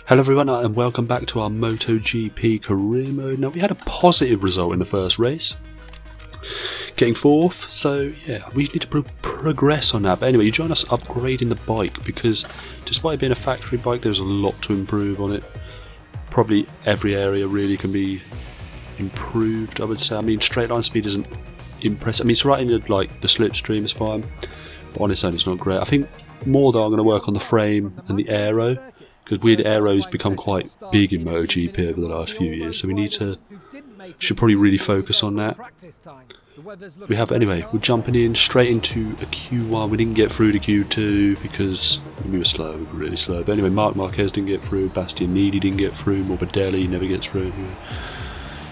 Hello everyone and welcome back to our MotoGP career mode. Now we had a positive result in the first race, getting fourth, so yeah, we need to progress on that. But anyway, you join us upgrading the bike because despite it being a factory bike, there's a lot to improve on it. Probably every area really can be improved, I would say. I mean, straight line speed isn't impressive. I mean, it's right in the slipstream, it's fine, but on its own it's not great. I think more though I'm going to work on the frame and the aero, because weird aero's become quite big in MotoGP over the last few years, so we should probably really focus on that. Anyway, we're jumping in straight into a Q1. We didn't get through to Q2 because we were slow, we were really slow. But anyway, Marc Marquez didn't get through, Bastianini didn't get through, Morbidelli never gets through.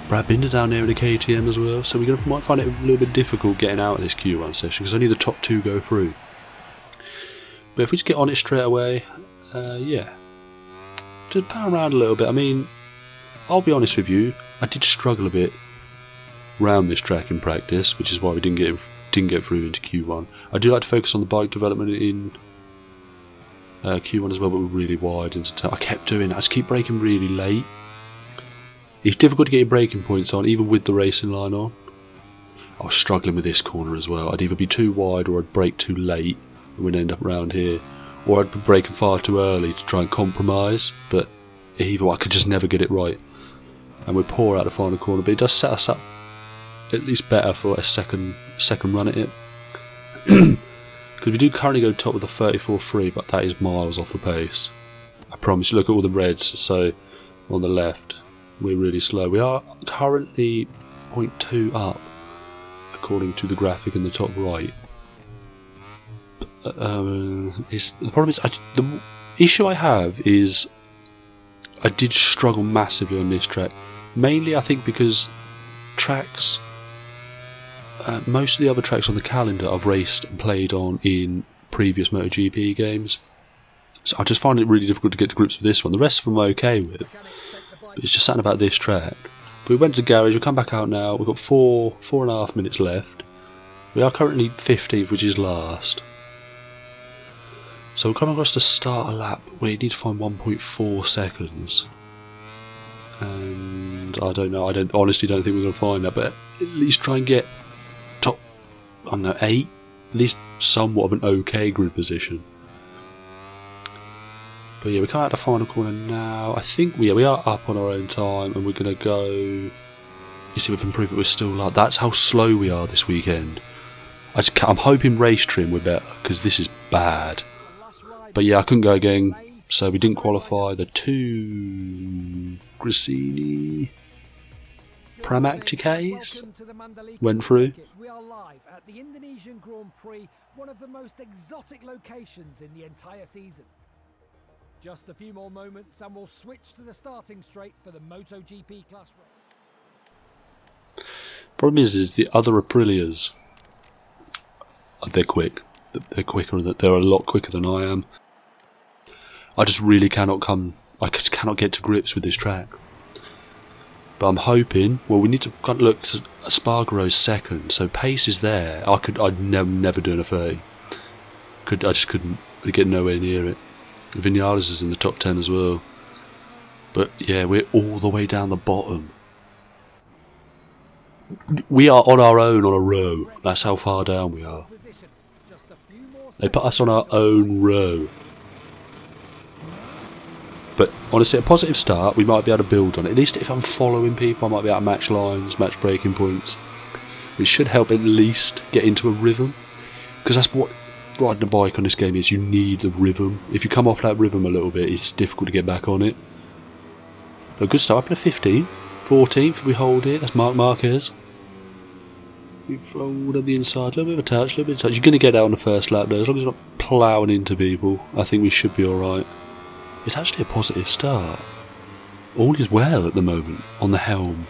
Brad Binder down there in the KTM as well, so might find it a little bit difficult getting out of this Q1 session because only the top two go through. But if we just get on it straight away, yeah. Just power around a little bit. I mean, I'll be honest with you, I did struggle a bit round this track in practice, which is why we didn't get through into Q1. I do like to focus on the bike development in Q1 as well, but we're really wide into turn. I kept doing that. I just keep braking really late. It's difficult to get your braking points on, even with the racing line on. I was struggling with this corner as well. I'd either be too wide or I'd brake too late and we'd end up around here. Or I'd be braking far too early to try and compromise, but either way, I could just never get it right. And we're poor out the final corner, but it does set us up at least better for a second run at it. Because we do currently go top with the 34.3, but that is miles off the pace. I promise you, look at all the reds, so on the left, we're really slow. We are currently 0.2 up, according to the graphic in the top right. The problem is, the issue I have is I did struggle massively on this track. Mainly, I think because tracks, most of the other tracks on the calendar I've raced and played on in previous MotoGP games. So I just find it really difficult to get to grips with this one. The rest of them I'm okay with, but it's just something about this track. But we went to the garage, we'll come back out now. We've got 4.5 minutes left. We are currently 15th, which is last. So we're coming across to start a lap where you need to find 1.4 seconds. And I don't know, honestly don't think we're going to find that, but at least try and get top, I don't know, 8? At least somewhat of an okay grid position. But yeah, we come out the final corner now. I think we are up on our own time and we're going to go... You see, with improvement we're still up. That's how slow we are this weekend. I'm hoping race trim we're better, because this is bad. But yeah, I couldn't go again, so we didn't qualify. The two Grissini Pramacticas went through. We are live at the Indonesian Grand Prix, one of the most exotic locations in the entire season. Just a few more moments and we'll switch to the starting straight for the MotoGP class race. Problem is the other Aprilias, they're quick. They're quicker. They're a lot quicker than I am. I just really cannot get to grips with this track. But I'm hoping, well, we need to kind of look to Spargaro's second, so pace is there. I'd never do a 30. I just couldn't get nowhere near it. Vinales is in the top 10 as well. But yeah, we're all the way down the bottom. We are on our own on a row. That's how far down we are. They put us on our own row. But honestly, a positive start, we might be able to build on it. At least if I'm following people, I might be able to match lines, match braking points. Which should help at least get into a rhythm. Because that's what riding a bike on this game is, you need a rhythm. If you come off that rhythm a little bit, it's difficult to get back on it. But a good start, up to 15th. 14th if we hold it, that's Marc Marquez. We've rolled on the inside, a little bit of a touch, You're going to get that on the first lap though, as long as you're not ploughing into people. I think we should be alright. It's actually a positive start. All is well at the moment, on the helm.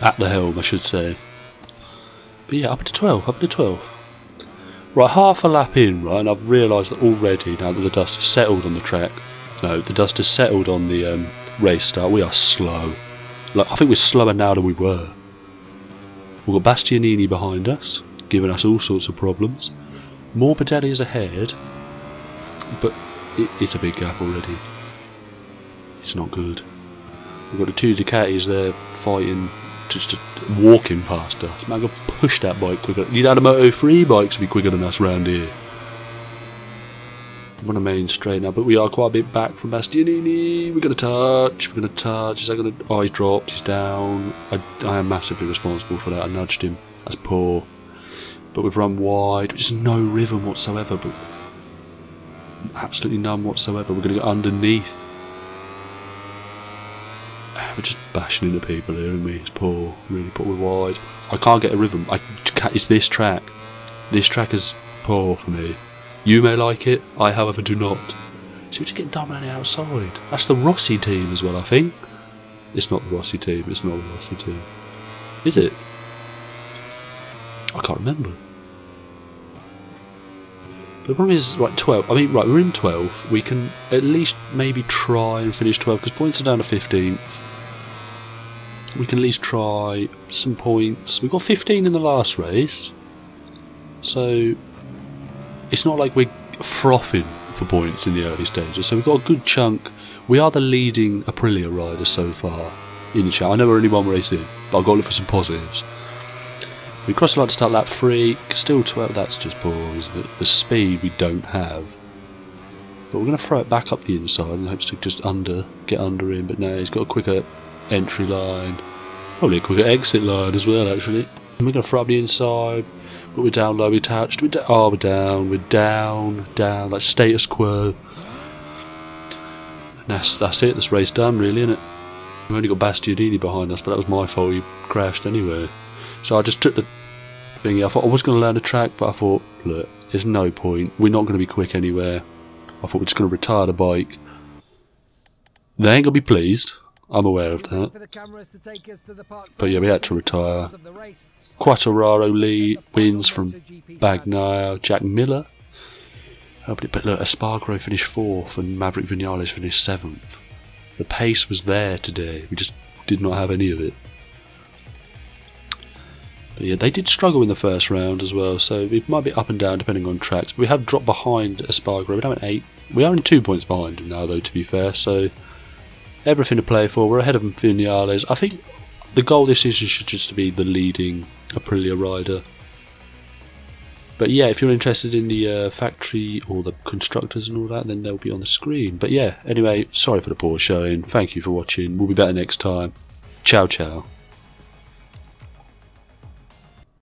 At the helm, I should say. But yeah, up to 12. Right, half a lap in, right, and I've realised that already, now that the dust has settled on the track, no, the dust has settled on the race start, we are slow. Like, I think we're slower now than we were. We've got Bastianini behind us, giving us all sorts of problems. Morbidelli is ahead, but it's a big gap already. It's not good. We've got the two Ducatis there fighting, just walking past us. Man, I'm going to push that bike quicker. You'd have a Moto3 bikes to be quicker than us round here. I'm on a main straight now, but we are quite a bit back from Bastianini. We're going to touch. We're going to touch. Is that going to... Oh, he's dropped. He's down. I am massively responsible for that. I nudged him. That's poor. But we've run wide. Just no rhythm whatsoever. But absolutely none whatsoever. We're going to go underneath. We're just bashing into people here, aren't we? It's poor. Really poor. We're wide. I can't get a rhythm. It's this track. This track is poor for me. You may like it, I however do not. So we're just getting done around the outside. That's the Rossi team as well, I think. It's not the Rossi team, it's not the Rossi team. Is it? I can't remember. But the problem is, right, 12. I mean, right, we're in 12. We can at least maybe try and finish 12, because points are down to 15th. We can at least try some points. We got 15 in the last race. So... it's not like we're frothing for points in the early stages, so we've got a good chunk. We are the leading Aprilia rider so far in the chat. I know we're only one race in, but I've got to look for some positives. We cross the line to start lap 3, still 12, that's just poor, isn't it? The speed we don't have. But we're going to throw it back up the inside and hopes to just get under him, but no, he's got a quicker entry line. Probably a quicker exit line as well, actually. And we're going to throw up the inside. But we're down low, we're touched, we're down, like status quo. And that's it, this race done really, isn't it? We've only got Bastianini behind us, but that was my fault, he crashed anyway. So I just took the thingy, I thought I was going to learn the track, but I thought, look, there's no point, we're not going to be quick anywhere. I thought we're just going to retire the bike. They ain't going to be pleased. I'm aware of that. But yeah, we had to retire. Quartararo lead wins from Bagnaia, Jack Miller. But look, Espargaro finished 4th and Maverick Vinales finished 7th. The pace was there today, we just did not have any of it. But yeah, they did struggle in the first round as well, so it might be up and down depending on tracks. But we have dropped behind Espargaro, we're now at 8th. We are only 2 points behind him now though, to be fair, so... everything to play for, we're ahead of Vinales. I think the goal this season should just be the leading Aprilia rider. But yeah, if you're interested in the factory or the constructors and all that, then they'll be on the screen. But yeah, anyway, sorry for the poor showing, thank you for watching, we'll be better next time. Ciao ciao.